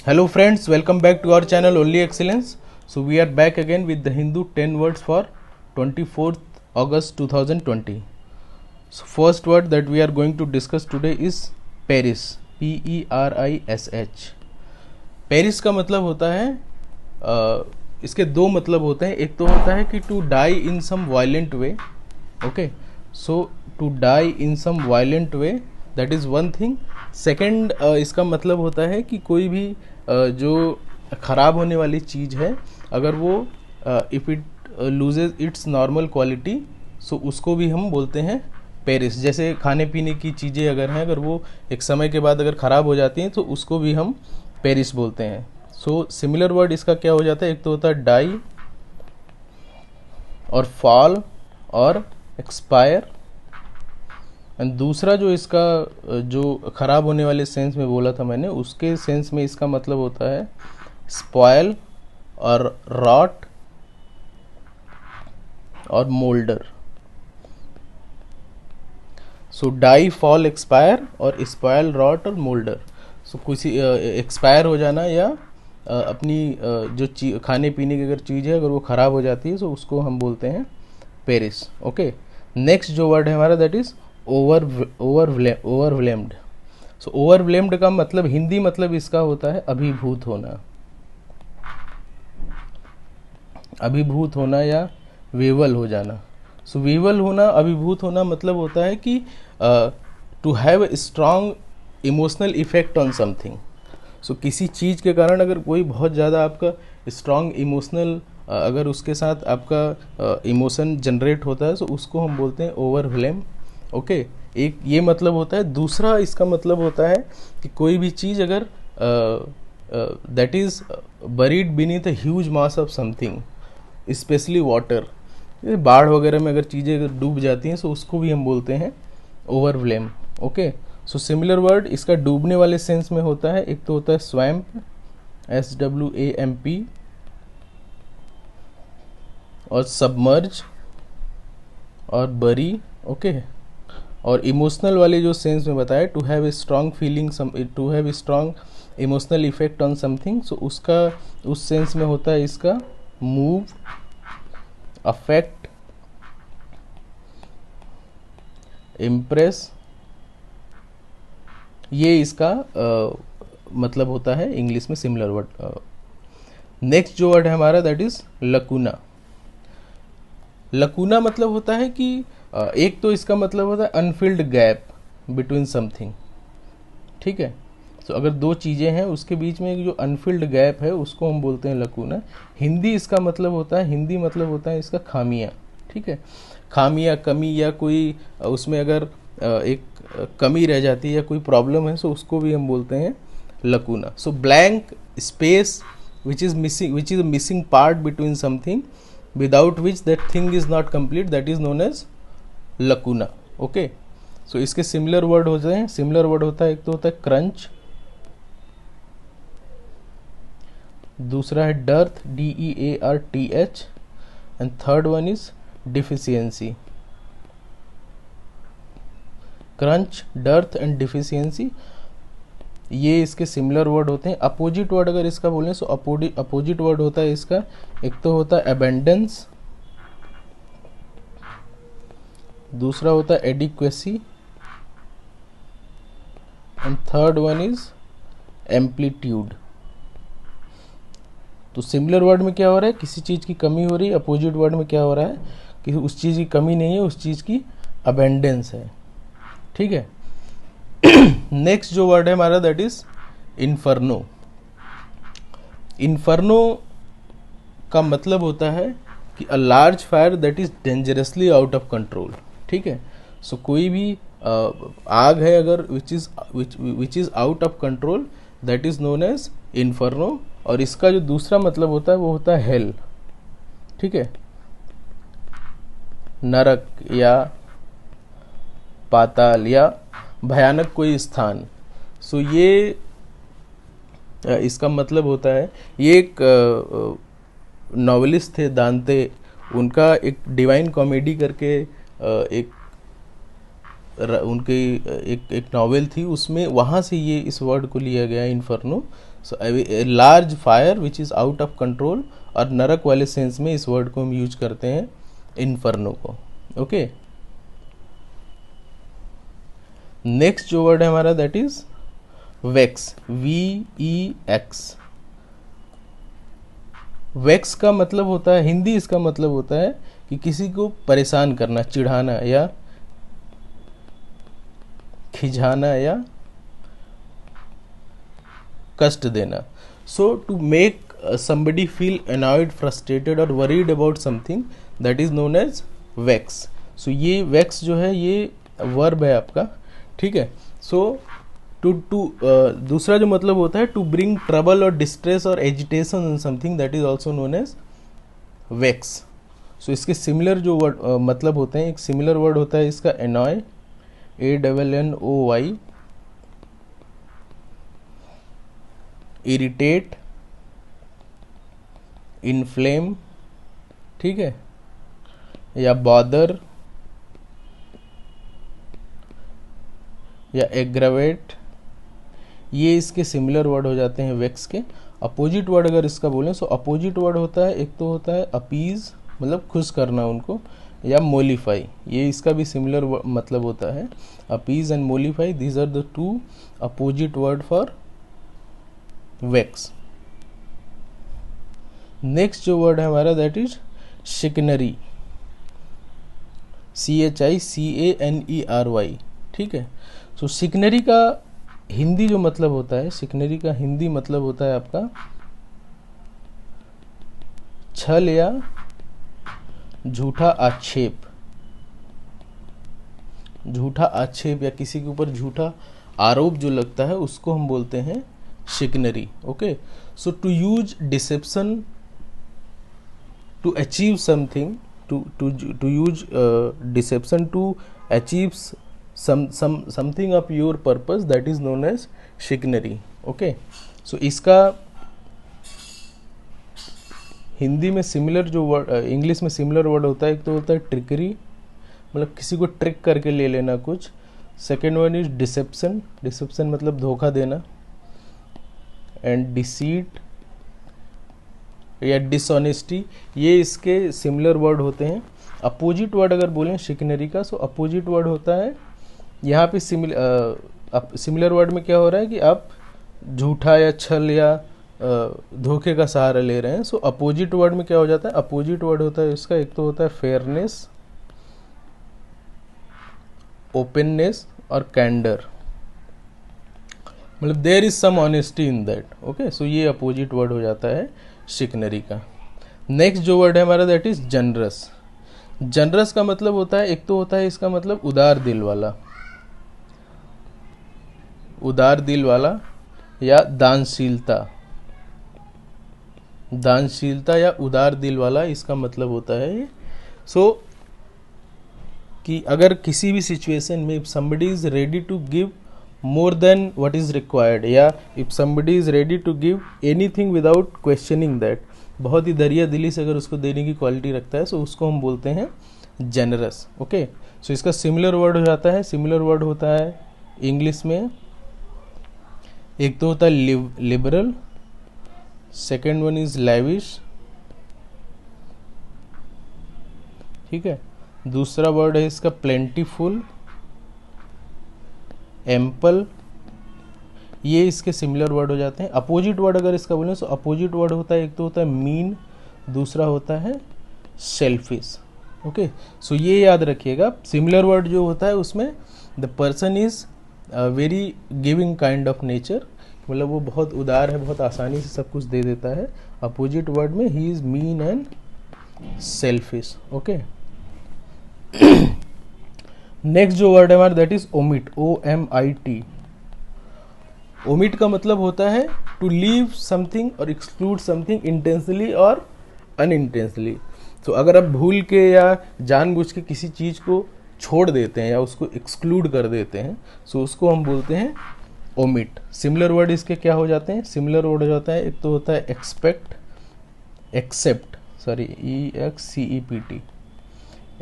Hello friends, welcome back to our channel Only Excellence. So we are back again with the Hindu 10 words for 24th August 2020. So first word that we are going to discuss today is Perish. Perish. Paris का मतलब होता है इसके दो मतलब होते हैं. एक तो होता है कि to die in some violent way. Okay, so to die in some violent way, that is one thing. Second, इसका मतलब होता है कि कोई भी जो ख़राब होने वाली चीज़ है, अगर वो if it loses it's normal quality, so उसको भी हम बोलते हैं पेरिस. जैसे खाने पीने की चीज़ें अगर हैं, अगर वो एक समय के बाद अगर ख़राब हो जाती हैं तो उसको भी हम पेरिस बोलते हैं. सो सिमिलर वर्ड इसका क्या हो जाता है, एक तो होता है डाई और फॉल और एक्सपायर, एंड दूसरा जो इसका जो ख़राब होने वाले सेंस में बोला था मैंने, उसके सेंस में इसका मतलब होता है स्पॉयल और रॉट और मोल्डर. सो डाई, फॉल, एक्सपायर और स्पॉयल, रॉट और मोल्डर. सो कुछ एक्सपायर हो जाना या अपनी जो खाने पीने की अगर चीज़ है, अगर वो ख़राब हो जाती है तो उसको हम बोलते हैं पेरिस. ओके, नेक्स्ट जो वर्ड है हमारा, दैट इज़ ओवरव्लेम्ड. सो ओवरव्लेम्ड का मतलब, हिंदी मतलब इसका होता है अभिभूत होना. अभिभूत होना या वेवल हो जाना. सो वेवल होना, अभिभूत होना मतलब होता है कि to have a strong emotional effect on something. So किसी चीज़ के कारण अगर कोई बहुत ज़्यादा आपका स्ट्रॉन्ग इमोशनल, अगर उसके साथ आपका इमोशन जनरेट होता है, तो उसको हम बोलते हैं ओवरव्लेम. ओके, एक ये मतलब होता है. दूसरा इसका मतलब होता है कि कोई भी चीज़ अगर that is buried beneath a huge mass of something, specially water. बाढ़ वगैरह में अगर चीज़ें अगर डूब जाती हैं तो उसको भी हम बोलते हैं ओवरव्लेम. ओके, सो सिमिलर वर्ड इसका डूबने वाले सेंस में होता है. एक तो होता है स्वैम्प, SWAMP, और सबमर्ज और बरी. ओके, और इमोशनल वाले जो सेंस में बताया, to have a strong feeling, to have a strong emotional effect on something, so उसका उस सेंस में होता है इसका मूव, अफेक्ट, इम्प्रेस. ये इसका मतलब होता है इंग्लिश में सिमिलर वर्ड. नेक्स्ट जो वर्ड है हमारा, दैट इज लकूना. लकूना मतलब होता है कि एक तो इसका मतलब होता है अनफिल्ड गैप बिटवीन समथिंग. ठीक है, तो अगर दो चीज़ें हैं उसके बीच में एक जो अनफिल्ड गैप है, उसको हम बोलते हैं लकूना. हिंदी इसका मतलब होता है, हिंदी मतलब होता है इसका खामियां. ठीक है, खामियां, कमी, या कोई उसमें अगर एक कमी रह जाती है या कोई प्रॉब्लम है, सो उसको भी हम बोलते हैं lacuna. So blank space which is missing part between something without which that thing is not complete, that is known as lacuna. Okay, so इसके सिमिलर वर्ड हो जाए. सिमिलर वर्ड होता है, एक तो होता है क्रंच, दूसरा है dearth, DEARTH, and third one is deficiency. Crunch, dearth and deficiency, ये इसके सिमिलर वर्ड होते हैं. अपोजिट वर्ड अगर इसका बोलें तो अपोजिट वर्ड होता है इसका, एक तो होता है अबेंडेंस, दूसरा होता है adequacy, and third one is amplitude. तो सिमिलर वर्ड में क्या हो रहा है, किसी चीज़ की कमी हो रही है. अपोजिट वर्ड में क्या हो रहा है कि उस चीज़ की कमी नहीं है, उस चीज़ की अबेंडेंस है. ठीक है, नेक्स्ट जो वर्ड है हमारा, दैट इज इन्फर्नो. इन्फर्नो का मतलब होता है कि a large fire that is dangerously out of control. ठीक है, सो कोई भी आग है अगर which is out of control, that is known as inferno. और इसका जो दूसरा मतलब होता है वो होता है हेल. ठीक है, नरक या पाताल या भयानक कोई स्थान. सो ये इसका मतलब होता है, ये एक नॉवेलिस्ट थे दांते, उनका एक डिवाइन कॉमेडी करके एक उनकी एक नॉवेल थी, उसमें वहाँ से ये इस वर्ड को लिया गया inferno. So large fire which is out of control, और नरक वाले सेंस में इस वर्ड को हम यूज करते हैं इन्फर्नो को। ओके, नेक्स्ट जो वर्ड है हमारा that is vex, VEX। Vex का मतलब होता है, हिंदी इसका मतलब होता है कि किसी को परेशान करना, चिढ़ाना या खिझाना या कष्ट देना। So to make somebody feel annoyed, frustrated और worried about something, that is known as vex। so ये vex जो है ये verb है आपका, ठीक है। so दूसरा जो मतलब होता है to bring trouble और distress और agitation in something, that is also known as vex। so इसके सिमिलर जो वर्ड मतलब होते हैं, एक सिमिलर वर्ड होता है इसका annoy, ANNOY, irritate, इन्फ्लेम, ठीक है, या बॉदर या एग्रावेट, ये इसके सिमिलर वर्ड हो जाते हैं वेक्स के। अपोजिट वर्ड अगर इसका बोलें तो अपोजिट वर्ड होता है, एक तो होता है अपीज मतलब खुश करना उनको, या मोलिफाई, ये इसका भी सिमिलर मतलब होता है। Appease and mollify, these are the two opposite word for vex. Next जो वर्ड है हमारा दैट इज शिकनरी, CHICANERY, ठीक है। सो शिकनरी का हिंदी जो मतलब होता है, शिकनरी का हिंदी मतलब होता है आपका छल या झूठा आक्षेप, झूठा आक्षेप या किसी के ऊपर झूठा आरोप जो लगता है उसको हम बोलते हैं chicanery. Okay, so to use deception to achieve something, to use deception to achieve something of your purpose, that is known as chicanery। okay, so इसका हिंदी में सिमिलर जो वर्ड, इंग्लिश में सिमिलर वर्ड होता है, एक तो होता है ट्रिकरी, मतलब किसी को ट्रिक करके ले लेना कुछ। Second one is deception, deception मतलब धोखा देना, एंड डिसीट या डिसऑनेस्टी, ये इसके सिमिलर वर्ड होते हैं। अपोजिट वर्ड अगर बोलें शिकनरी का, सो अपोजिट वर्ड होता है यहाँ पे सिमिलर वर्ड में क्या हो रहा है कि आप झूठा या छल या धोखे का सहारा ले रहे हैं। सो अपोजिट वर्ड में क्या हो जाता है, अपोजिट वर्ड होता है इसका, एक तो होता है फेयरनेस, ओपननेस और कैंडर, मतलब there is some honesty in that. Okay, so ये अपोजिट वर्ड हो जाता है शिकनरी का। नेक्स्ट जो वर्ड है हमारा दैट इज जनरस। जनरस का मतलब होता है, एक तो होता है इसका मतलब उदार दिल वाला, उदार दिल वाला या दानशीलता, दानशीलता या उदार दिल वाला इसका मतलब होता है। सो कि अगर किसी भी सिचुएशन में if somebody is ready to give more than what is required, या if somebody is ready to give anything without questioning that, बहुत ही दरिया दिली से अगर उसको देने की क्वालिटी रखता है, सो उसको हम बोलते हैं जेनरस। ओके, सो इसका सिमिलर वर्ड हो जाता है, सिमिलर वर्ड होता है इंग्लिश में, एक तो होता है liberal, second one is lavish, ठीक है। दूसरा वर्ड है इसका प्लेंटीफुल, एम्पल, ये इसके सिमिलर वर्ड हो जाते हैं। अपोजिट वर्ड अगर इसका बोलें तो अपोजिट वर्ड होता है, एक तो होता है मीन, दूसरा होता है सेल्फिश। ओके, सो ये याद रखिएगा, सिमिलर वर्ड जो होता है उसमें the person is very giving kind of nature, मतलब वो बहुत उदार है, बहुत आसानी से सब कुछ दे देता है। अपोजिट वर्ड में he is mean and selfish. Okay, next जो वर्ड है हमारा that is omit, OMIT। Omit का मतलब होता है टू लीव समथिंग और एक्सक्लूड समथिंग इंटेंशनली और अनइंटेंशनली। तो अगर आप भूल के या जानबूझ के किसी चीज़ को छोड़ देते हैं या उसको एक्सक्लूड कर देते हैं, सो उसको हम बोलते हैं ओमिट। सिमिलर वर्ड इसके क्या हो जाते हैं, सिमिलर वर्ड हो जाता है, एक तो होता है expect, except, sorry EXCEPT,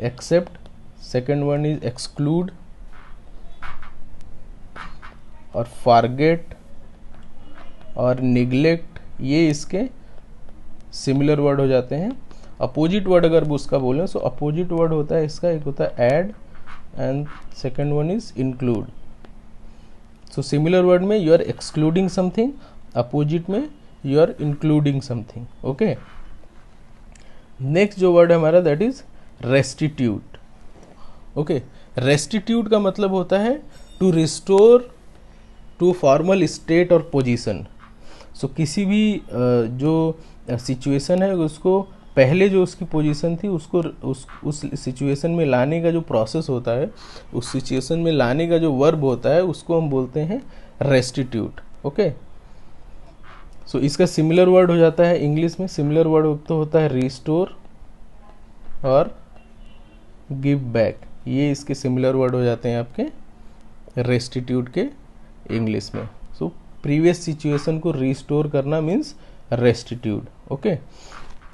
except, second one is exclude और फॉरगेट और निग्लेक्ट, ये इसके सिमिलर वर्ड हो जाते हैं। अपोजिट वर्ड अगर उसका बोलें तो अपोजिट वर्ड होता है इसका, एक होता है add and second one is include. So similar word में you are excluding something, opposite में you are including something. Okay, next जो वर्ड है हमारा that is restitute. Okay, restitute का मतलब होता है to restore to formal state और पोजीशन। सो किसी भी जो सिचुएशन है उसको पहले जो उसकी पोजीशन थी उसको उस सिचुएशन में लाने का जो प्रोसेस होता है, उस सिचुएशन में लाने का जो वर्ब होता है उसको हम बोलते हैं रेस्टिट्यूट। ओके, सो इसका सिमिलर वर्ड हो जाता है इंग्लिश में, सिमिलर वर्ड तो होता है रिस्टोर और गिव बैक, ये इसके सिमिलर वर्ड हो जाते हैं आपके रेस्टिट्यूट के इंग्लिश में। सो प्रीवियस सिचुएशन को रिस्टोर करना मीन्स रेस्टिट्यूट। ओके,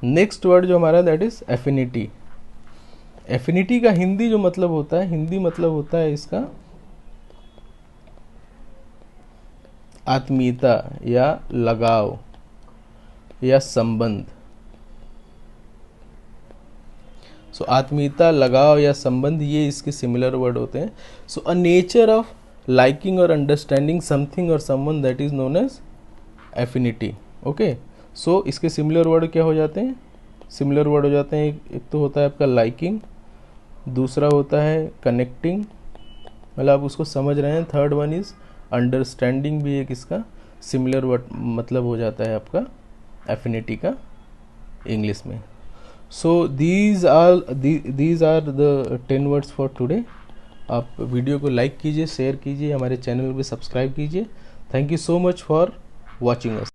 नेक्स्ट वर्ड जो हमारा दैट इज एफिनिटी। एफिनिटी का हिंदी जो मतलब होता है, हिंदी मतलब होता है इसका आत्मीयता या लगाव या संबंध। सो आत्मीयता, लगाव या संबंध, ये इसके सिमिलर वर्ड होते हैं। So a nature of liking और अंडरस्टैंडिंग समथिंग और someone that is known as affinity. Okay, so इसके सिमिलर वर्ड क्या हो जाते हैं, सिमिलर वर्ड हो जाते हैं, एक तो होता है आपका लाइकिंग, दूसरा होता है कनेक्टिंग, मतलब आप उसको समझ रहे हैं, थर्ड वन इज अंडरस्टैंडिंग, भी एक इसका सिमिलर वर्ड मतलब हो जाता है आपका एफिनिटी का इंग्लिश में। So these are the 10 words for today. आप वीडियो को लाइक कीजिए, शेयर कीजिए, हमारे चैनल पे सब्सक्राइब कीजिए। Thank you so much for watching us.